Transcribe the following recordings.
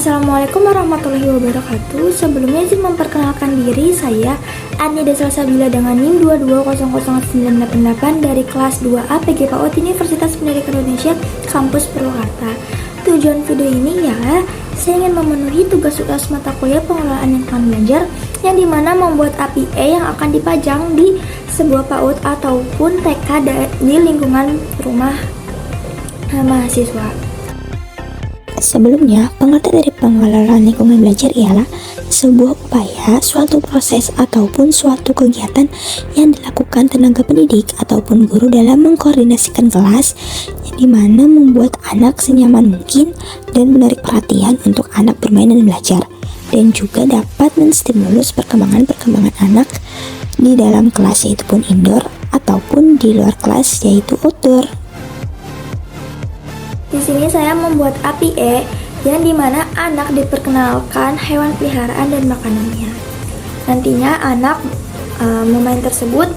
Assalamualaikum warahmatullahi wabarakatuh. Sebelumnya izin memperkenalkan diri, saya Anida Salsabila dengan NIM 2200988 dari kelas 2A PGPAUD Universitas Pendidikan Indonesia Kampus Purwakarta. Tujuan video ini ialah saya ingin memenuhi tugas-tugas mata kuliah pengelolaan lingkungan belajar yang dimana membuat API yang akan dipajang di sebuah PAUD ataupun TK di lingkungan rumah mahasiswa. Sebelumnya, pengertian dari pengelolaan lingkungan belajar ialah sebuah upaya, suatu proses, ataupun suatu kegiatan yang dilakukan tenaga pendidik ataupun guru dalam mengkoordinasikan kelas yang dimana membuat anak senyaman mungkin dan menarik perhatian untuk anak bermain dan belajar, dan juga dapat menstimulus perkembangan anak di dalam kelas, yaitu pun indoor ataupun di luar kelas, yaitu outdoor. Di sini saya membuat API yang dimana anak diperkenalkan hewan peliharaan dan makanannya. Nantinya anak memain tersebut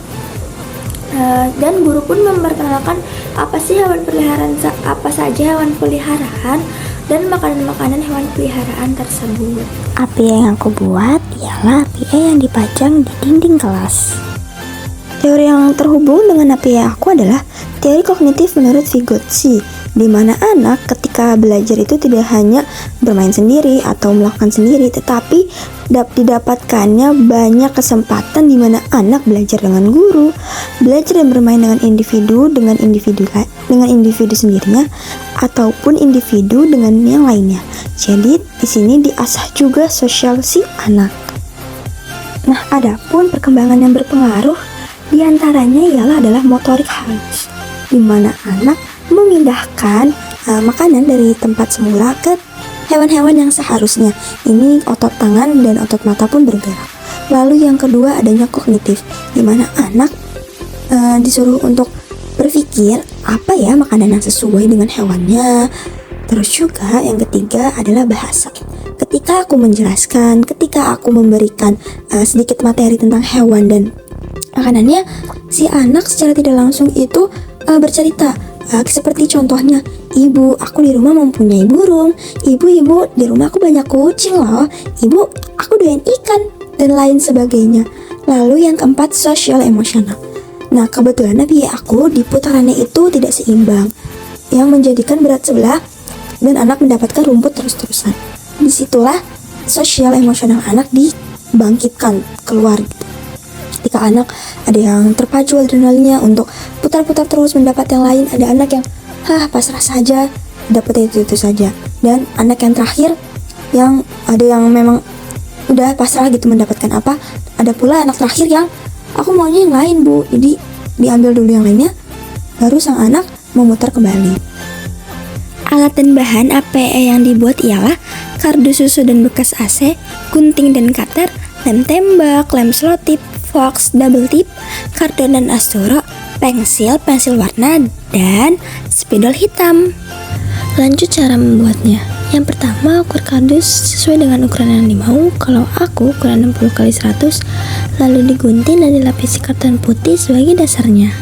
dan guru pun memperkenalkan apa sih hewan peliharaan, apa saja hewan peliharaan dan makanan-makanan hewan peliharaan tersebut. API yang aku buat ialah API yang dipajang di dinding kelas. Teori yang terhubung dengan API aku adalah teori kognitif menurut Vygotsky, di mana anak ketika belajar itu tidak hanya bermain sendiri atau melakukan sendiri, tetapi didapatkannya banyak kesempatan di mana anak belajar dengan guru, belajar dan bermain dengan individu sendirinya ataupun individu dengan yang lainnya. Jadi di sini diasah juga sosial si anak. Nah, adapun perkembangan yang berpengaruh diantaranya adalah motorik halus, di mana anak memindahkan makanan dari tempat semula ke hewan-hewan yang seharusnya. Ini otot tangan dan otot mata pun bergerak. Lalu yang kedua adanya kognitif, di mana anak disuruh untuk berpikir apa ya makanan yang sesuai dengan hewannya. Terus juga yang ketiga adalah bahasa. Ketika aku menjelaskan, ketika aku memberikan sedikit materi tentang hewan dan makanannya, si anak secara tidak langsung itu bercerita. Seperti contohnya, ibu, aku di rumah mempunyai burung. Ibu, di rumah aku banyak kucing loh. Ibu, aku doyan ikan, dan lain sebagainya. Lalu yang keempat, sosial emosional. Nah, kebetulan aku di putarannya itu tidak seimbang, yang menjadikan berat sebelah dan anak mendapatkan rumput terus-terusan. Disitulah sosial emosional anak dibangkitkan keluar. Ketika anak ada yang terpacu adrenalinnya untuk putar-putar terus mendapat yang lain, ada anak yang pasrah saja, dapat itu saja, dan anak yang terakhir yang ada yang memang udah pasrah gitu mendapatkan apa, ada pula anak terakhir yang aku maunya yang lain bu, jadi diambil dulu yang lainnya, baru sang anak memutar kembali. Alat dan bahan APE yang dibuat ialah kardus susu dan bekas AC, gunting dan cutter, lem tembak, lem selotip, fox, double tip, kardon dan asturo, pensil warna, dan spidol hitam. Lanjut cara membuatnya. Yang pertama, ukur kardus sesuai dengan ukuran yang dimau. Kalau aku ukuran 60x100, lalu digunting dan dilapisi karton putih sebagai dasarnya.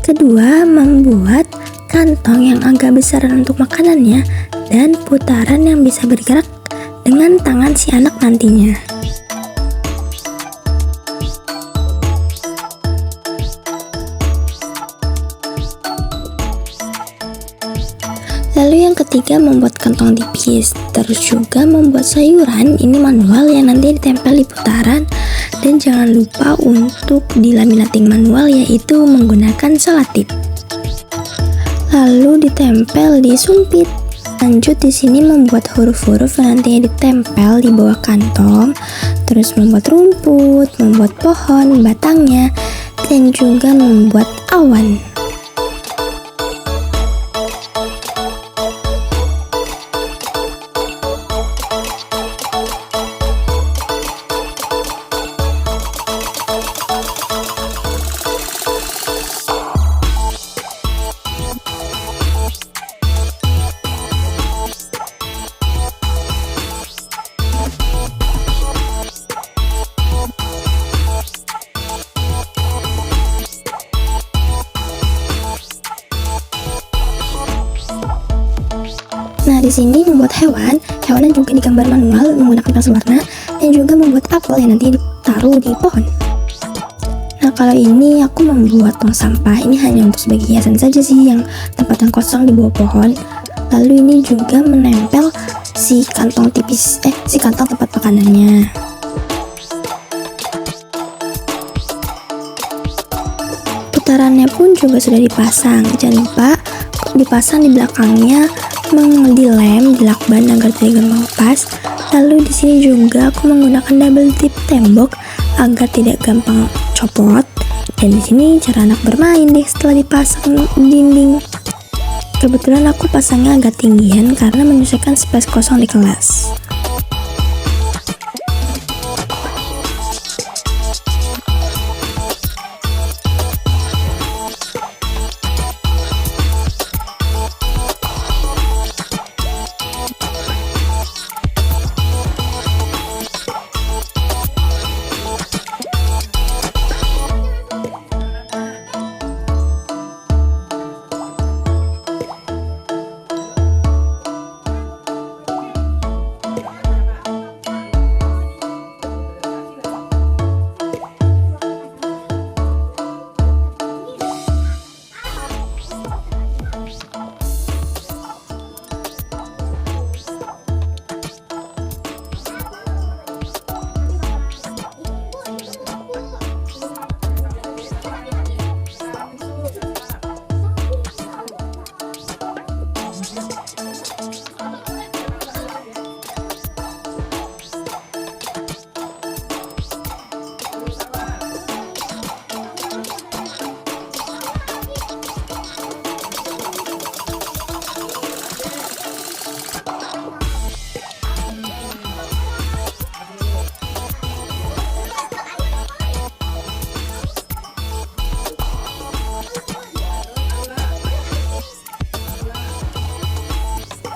Kedua, membuat kantong yang agak besar untuk makanannya dan putaran yang bisa bergerak dengan tangan si anak nantinya. Lalu yang ketiga, membuat kantong tipis. Terus juga membuat sayuran, ini manual yang nanti ditempel di putaran. Dan jangan lupa untuk dilaminating manual, yaitu menggunakan selotip. Lalu ditempel di sumpit. Lanjut di sini membuat huruf-huruf yang nantinya ditempel di bawah kantong. Terus membuat rumput, membuat pohon, batangnya, dan juga membuat awan. Nah, di sini membuat hewan juga digambar manual menggunakan pensil warna, dan juga membuat apel yang nanti ditaruh di pohon. Nah, kalau ini aku membuat tong sampah. Ini hanya untuk sebagai hiasan saja sih, yang tempat yang kosong di bawah pohon. Lalu ini juga menempel si kantong tempat makanannya. Putarannya pun juga sudah dipasang. Jangan lupa dipasang di belakangnya, dilem di lakban agar tidak gampang lepas. Lalu di sini juga aku menggunakan double tip tembok agar tidak gampang copot. Dan di sini cara anak bermain deh setelah dipasang dinding. Kebetulan aku pasangnya agak tinggian karena menyesuaikan space kosong di kelas.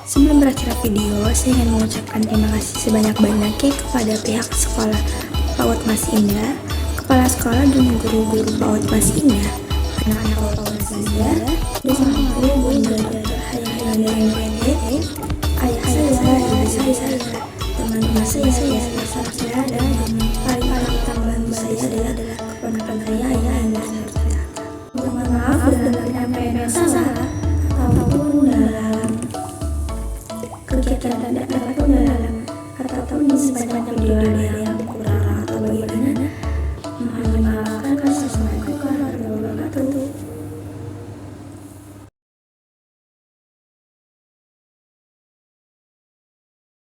Sebelum berakhir video, saya ingin mengucapkan terima kasih sebanyak-banyaknya kepada pihak sekolah PAUD Mas Indah, kepala sekolah dan guru-guru PAUD Mas Indah, anak-anak PAUD Mas Indah, dosen guru, bunda, ayah dan nenek, ayah saya, teman-teman saya, dan paling tambahan saya adalah keponakan saya, ayah dan saya. Mohon maaf dalam penyampaian yang salah ataupun dalam kegiatan tidak dapat dalam ataupun di sepanjang video